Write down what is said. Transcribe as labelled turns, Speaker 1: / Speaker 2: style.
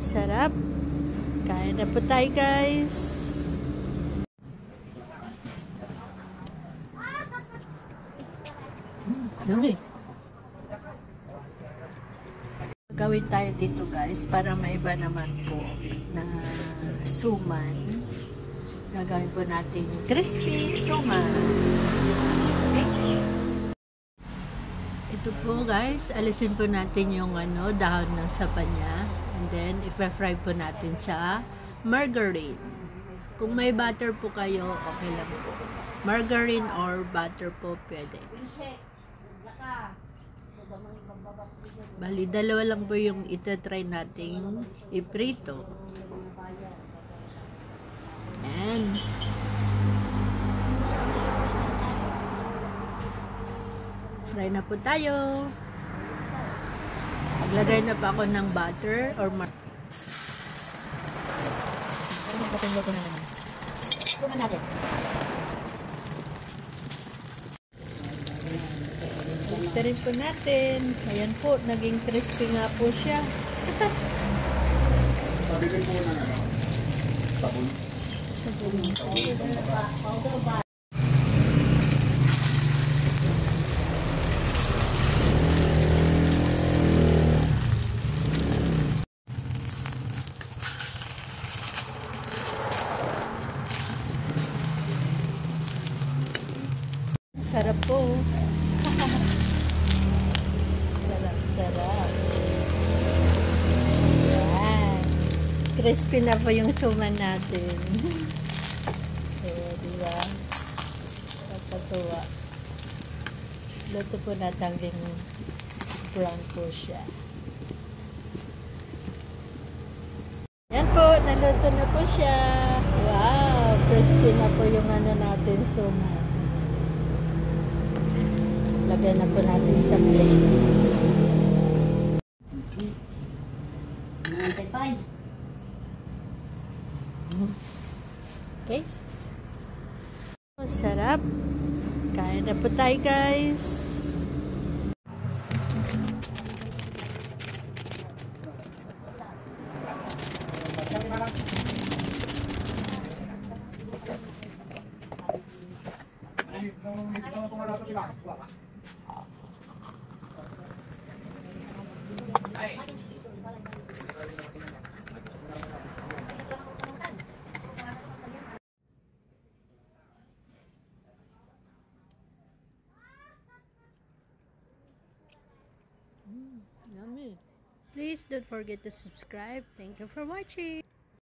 Speaker 1: Sarap. Kain na po tayo, guys. Dami. Gawin tayo dito, guys, para maiba naman po na suman. Gagawin po natin crispy suman. Okay? Ito po, guys, alisin po natin yung dahon ng sapa niya. And then, i-fry po natin sa margarine. Kung may butter po kayo, okay lang po. Margarine or butter po pwede. Bali, dalawa lang po yung itatry nating iprito. Ayan. Fry na po tayo. Maglagay na pa ako ng butter or Patunggo ko na naman. Suman natin. Rin po natin. Ayan po, naging crispy nga po siya.
Speaker 2: Pabili po ng sabon.
Speaker 1: Sabon. Sarap po. Sarap. Yan. Crispy na po yung suman natin. So, diba? Kapatuwa. Luto po natin brown po siya. Yan po, naluto na po siya. Wow! Crispy na po yung natin suman. Lagyan na po natin sa plate. Okay. Sarap. Kain na po tayo, guys. Yummy. Please don't forget to subscribe. Thank you for watching.